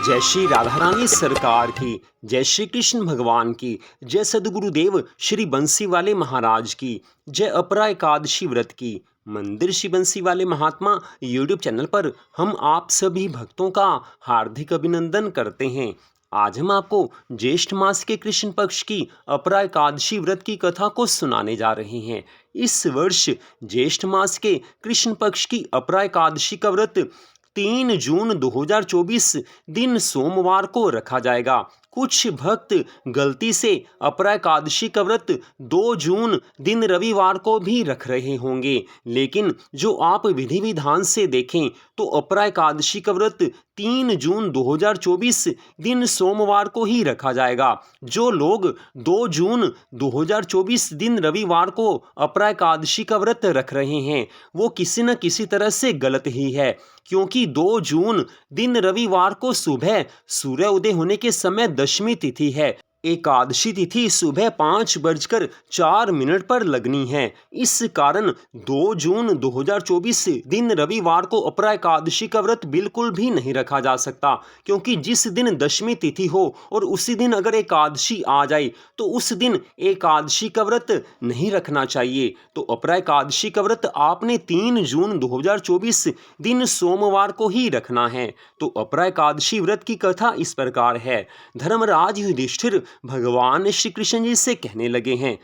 जय श्री राधा रानी सरकार की, जय श्री कृष्ण भगवान की, जय सद्गुरुदेव श्री बंसी वाले महाराज की, जय अपरा एकादशी व्रत की। मंदिर श्री बंसी वाले महात्मा यूट्यूब चैनल पर हम आप सभी भक्तों का हार्दिक अभिनंदन करते हैं। आज हम आपको ज्येष्ठ मास के कृष्ण पक्ष की अपरा एकादशी व्रत की कथा को सुनाने जा रहे हैं। इस वर्ष ज्येष्ठ मास के कृष्ण पक्ष की अपरा एकादशी का व्रत 3 जून 2024 दिन सोमवार को रखा जाएगा। कुछ भक्त गलती से अपरा एकादशी का व्रत 2 जून दिन रविवार को भी रख रहे होंगे, लेकिन जो आप विधि विधान से देखें तो अपरा एकादशी का व्रत 3 जून 2024 दिन सोमवार को ही रखा जाएगा। जो लोग 2 जून 2024 दिन रविवार को अपरा एकादशी का व्रत रख रहे हैं वो किसी न किसी तरह से गलत ही है, क्योंकि 2 जून दिन रविवार को सुबह सूर्य उदय होने के समय दशमी तिथि है। एकादशी तिथि सुबह 5:04 पर लगनी है। इस कारण 2 जून 2024 दिन रविवार को अपरा एकादशी का व्रत बिल्कुल भी नहीं रखा जा सकता, क्योंकि जिस दिन दशमी तिथि हो और उसी दिन अगर एकादशी आ जाए तो उस दिन एकादशी का व्रत नहीं रखना चाहिए। तो अपरा एकादशी का व्रत आपने 3 जून 2024 दिन सोमवार को ही रखना है। तो अपरा एकादशी व्रत की कथा इस प्रकार है। धर्मराज युधिष्ठिर भगवान श्री कृष्ण जी से कहने लगे हैं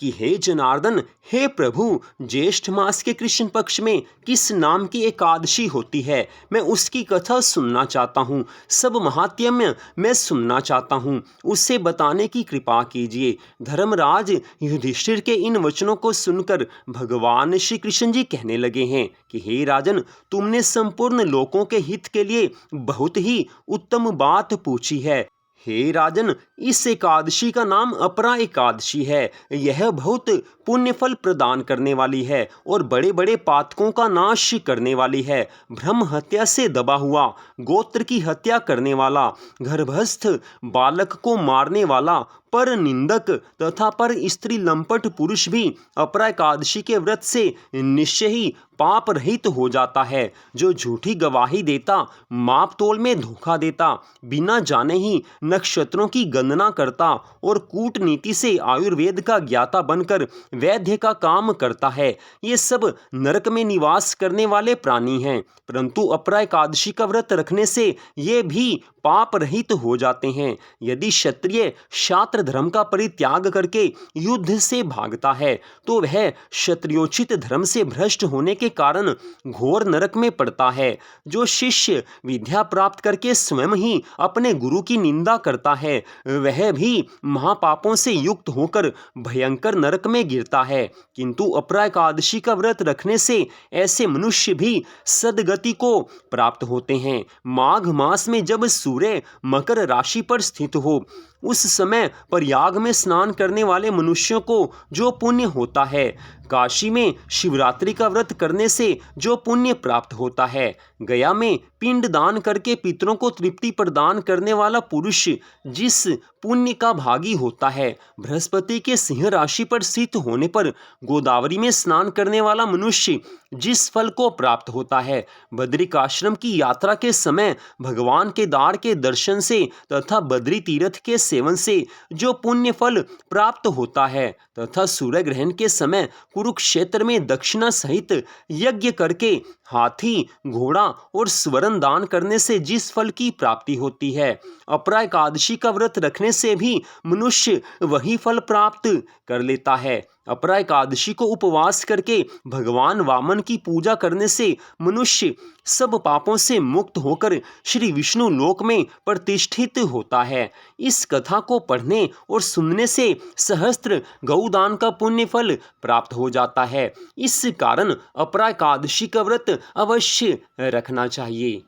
कि हे जनार्दन, हे प्रभु, ज्येष्ठ मास के कृष्ण पक्ष में किस नाम की एकादशी होती है, मैं उसकी कथा सुनना चाहता हूँ। सब महात्म्य मैं सुनना चाहता हूँ, उसे बताने की कृपा कीजिए। धर्मराज युधिष्ठिर के इन वचनों को सुनकर भगवान श्री कृष्ण जी कहने लगे हैं कि हे राजन, तुमने संपूर्ण लोकों के हित के लिए बहुत ही उत्तम बात पूछी है। हे राजन, इस एकादशी का नाम अपरा एकादशी है। यह बहुत पुण्य फल प्रदान करने वाली है और बड़े बड़े पातकों का नाश करने वाली है। ब्रह्म हत्या से दबा हुआ, गोत्र की हत्या करने वाला, गर्भस्थ बालक को मारने वाला, पर निंदक तथा पर स्त्री लंपट पुरुष भी अपरा एकादशी के व्रत से निश्चय ही पाप रहित हो जाता है। जो झूठी गवाही देता, माप तोल में धोखा देता, बिना जाने ही नक्षत्रों की गणना करता और कूटनीति से आयुर्वेद का ज्ञाता बनकर वैद्य का काम करता है, ये सब नरक में निवास करने वाले प्राणी हैं। परंतु अपरा एकादशी का व्रत रखने से ये भी पाप रहित हो जाते हैं। यदि क्षत्रिय क्षात्र धर्म का परित्याग करके युद्ध से भागता है तो वह क्षत्रियोचित धर्म से भ्रष्ट होने के कारण घोर नरक में पड़ता है। जो शिष्य विद्या प्राप्त करके स्वयं ही अपने गुरु की निंदा करता है वह भी महापापों से युक्त होकर भयंकर नरक में गिरता है। किंतु अपरा एकादशी का व्रत रखने से ऐसे मनुष्य भी सद्गति को प्राप्त होते हैं। माघ मास में जब सूर्य मकर राशि पर स्थित हो उस समय प्रयाग में स्नान करने वाले मनुष्यों को जो पुण्य होता है, काशी में शिवरात्रि का व्रत करने से जो पुण्य प्राप्त होता है, गया में पिंड दान करके पितरों को तृप्ति प्रदान करने वाला पुरुष जिस पुण्य का भागी होता है, बृहस्पति के सिंह राशि पर स्थित होने पर गोदावरी में स्नान करने वाला मनुष्य जिस फल को प्राप्त होता है, बद्रिकाश्रम की यात्रा के समय भगवान केदार के दर्शन से तथा बद्री तीर्थ के सेवन से जो पुण्य फल प्राप्त होता है, तथा सूर्य ग्रहण के समय कुरुक्षेत्र में दक्षिणा सहित यज्ञ करके हाथी, घोड़ा और स्वर्ण दान करने से जिस फल की प्राप्ति होती है, अपरा एकादशी का व्रत रखने से भी मनुष्य वही फल प्राप्त कर लेता है। अपरा एकादशी को उपवास करके भगवान वामन की पूजा करने से मनुष्य सब पापों से मुक्त होकर श्री विष्णु लोक में प्रतिष्ठित होता है। इस कथा को पढ़ने और सुनने से सहस्त्र गौदान का पुण्य फल प्राप्त हो जाता है। इस कारण अपरा एकादशी का व्रत अवश्य रखना चाहिए।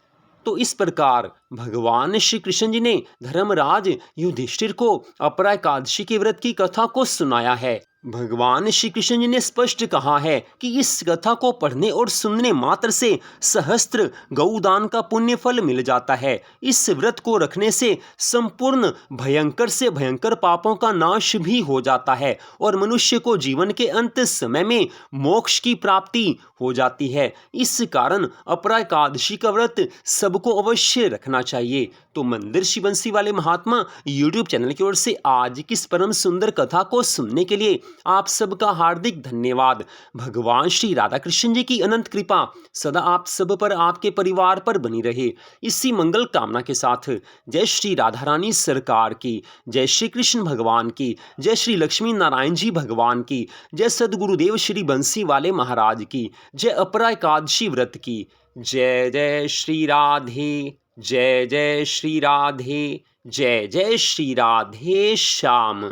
तो इस प्रकार भगवान श्री कृष्ण जी ने धर्मराज युधिष्ठिर को अपरा एकादशी के व्रत की कथा को सुनाया है। भगवान श्री कृष्ण जी ने स्पष्ट कहा है कि इस कथा को पढ़ने और सुनने मात्र से सहस्त्र गौदान का पुण्य फल मिल जाता है। इस व्रत को रखने से संपूर्ण भयंकर से भयंकर पापों का नाश भी हो जाता है और मनुष्य को जीवन के अंत समय में मोक्ष की प्राप्ति हो जाती है। इस कारण अपरा एकादशी का व्रत सबको अवश्य रखना चाहिए। तो मंदिर श्री बंसी वाले महात्मा यूट्यूब चैनल की ओर से आज की इस परम सुंदर कथा को सुनने के लिए आप सबका हार्दिक धन्यवाद। भगवान श्री राधा कृष्ण जी की अनंत कृपा सदा आप सब पर, आपके परिवार पर बनी रहे। इसी मंगल कामना के साथ जय श्री राधा रानी सरकार की, जय श्री कृष्ण भगवान की, जय श्री लक्ष्मी नारायण जी भगवान की, जय सदगुरुदेव श्री बंसी वाले महाराज की, जय अपरा एकादशी व्रत की। जय जय श्री राधे, जय जय श्री राधे, जय जय श्री राधे श्याम।